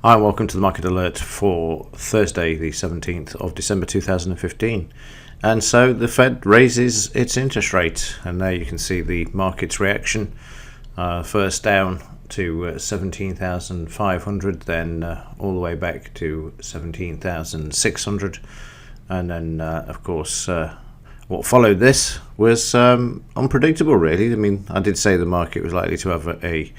Hi, and welcome to the market alert for Thursday, the 17th of December 2015. And so the Fed raises its interest rate, and there you can see the market's reaction. First down to 17,500, then all the way back to 17,600. And then, of course, what followed this was unpredictable, really. I mean, I did say the market was likely to have a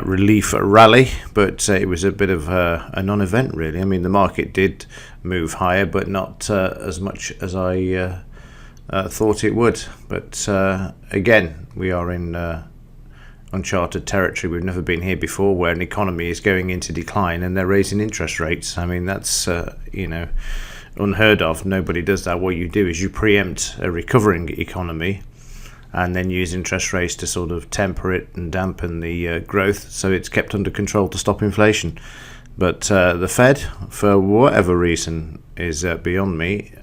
relief rally, but it was a bit of a non-event, really. I mean, the market did move higher, but not as much as I thought it would. But again, we are in uncharted territory. We've never been here before, where an economy is going into decline and they're raising interest rates. I mean, that's unheard of. Nobody does that. What you do is you preempt a recovering economy and then use interest rates to sort of temper it and dampen the growth, so it's kept under control to stop inflation. But the Fed, for whatever reason, is beyond me,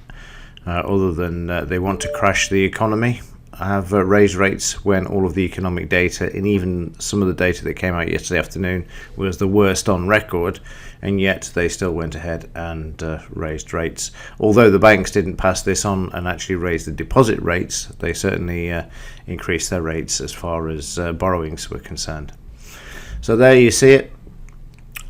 other than they want to crash the economy, have raised rates when all of the economic data, and even some of the data that came out yesterday afternoon, was the worst on record, and yet they still went ahead and raised rates. Although the banks didn't pass this on and actually raise the deposit rates, they certainly increased their rates as far as borrowings were concerned. So there you see it.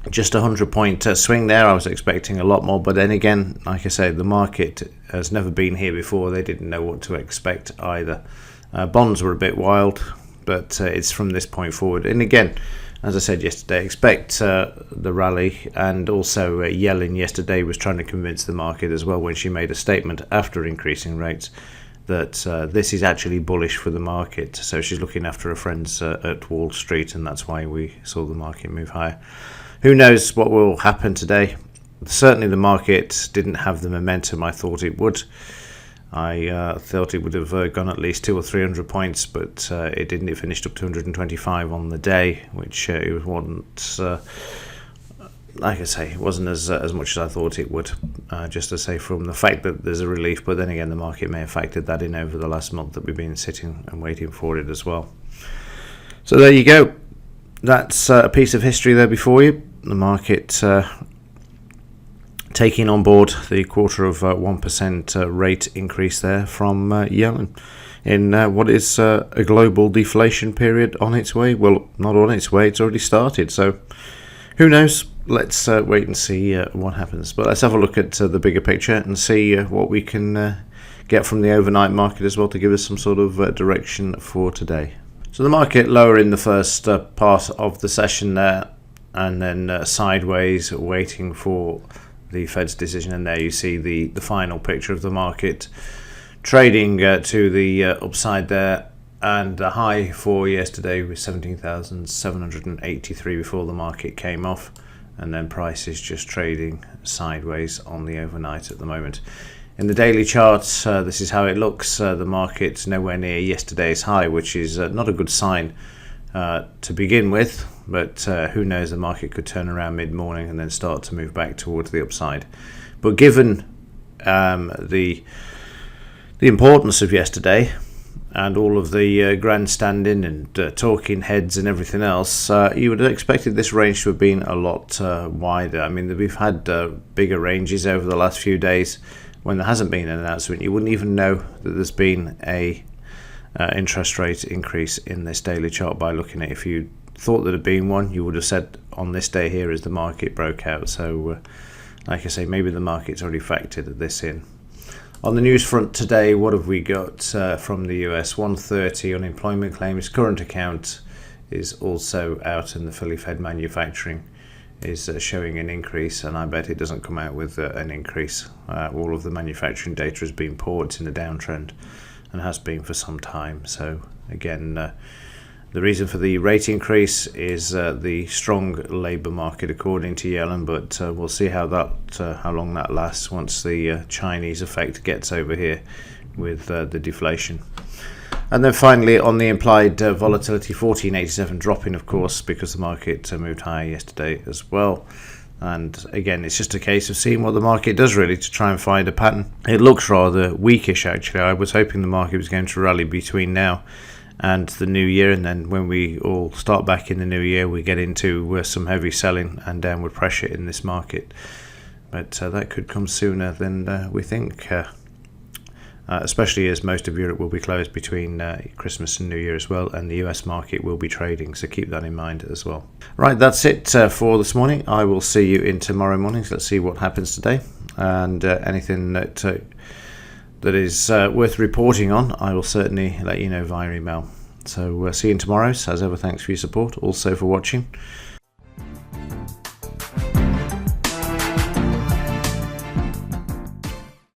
Just a 100-point swing there. I was expecting a lot more, but then again, like I say, the market has never been here before. They didn't know what to expect either. Bonds were a bit wild, but it's from this point forward. And again, as I said yesterday, expect the rally. And also Yellen yesterday was trying to convince the market as well, when she made a statement after increasing rates, that this is actually bullish for the market. So she's looking after her friends at Wall Street, and that's why we saw the market move higher. Who knows what will happen today? Certainly the market didn't have the momentum I thought it would. I thought it would have gone at least 200 or 300 points, but it didn't. It finished up 225 on the day, which it wasn't, like I say, it wasn't as much as I thought it would. Just to say, from the fact that there's a relief, but then again, the market may have factored that in over the last month that we've been sitting and waiting for it as well. So there you go. That's a piece of history there before you. The market taking on board the 0.25% rate increase there from Yellen in what is a global deflation period on its way. Well, not on its way, it's already started. So who knows? Let's wait and see what happens. But let's have a look at the bigger picture and see what we can get from the overnight market as well, to give us some sort of direction for today. So the market lower in the first part of the session there, and then sideways, waiting for the Fed's decision. And there you see the final picture of the market trading to the upside there, and the high for yesterday was 17,783 before the market came off, and then prices just trading sideways on the overnight at the moment. In the daily charts, this is how it looks. The market's nowhere near yesterday's high, which is not a good sign to begin with, but who knows, the market could turn around mid-morning and then start to move back towards the upside. But given the importance of yesterday and all of the grandstanding and talking heads and everything else, you would have expected this range to have been a lot wider. I mean, we've had bigger ranges over the last few days. When there hasn't been an announcement, you wouldn't even know that there's been a interest rate increase in this daily chart by looking at it. If you thought there had been one, you would have said on this day here as the market broke out. So like I say, maybe the market's already factored this in. On the news front today, what have we got from the US? 130 unemployment claims. Current account is also out, and the Philly Fed manufacturing is showing an increase, and I bet it doesn't come out with an increase. All of the manufacturing data has been poor. It's in a downtrend and has been for some time. So again, the reason for the rate increase is the strong labour market, according to Yellen, but we'll see how long that lasts once the Chinese effect gets over here with the deflation. And then finally, on the implied volatility, 1487 dropping, of course, because the market moved higher yesterday as well. And again, it's just a case of seeing what the market does, really, to try and find a pattern. It looks rather weakish, actually. I was hoping the market was going to rally between now and the new year, and then when we all start back in the new year, we get into some heavy selling and downward pressure in this market. But that could come sooner than we think, especially as most of Europe will be closed between Christmas and New Year as well, and the US market will be trading, so keep that in mind as well. Right, that's it for this morning. I will see you in tomorrow morning. So let's see what happens today, and anything that is worth reporting on, I will certainly let you know via email. So see you in tomorrow. As ever, thanks for your support, also for watching.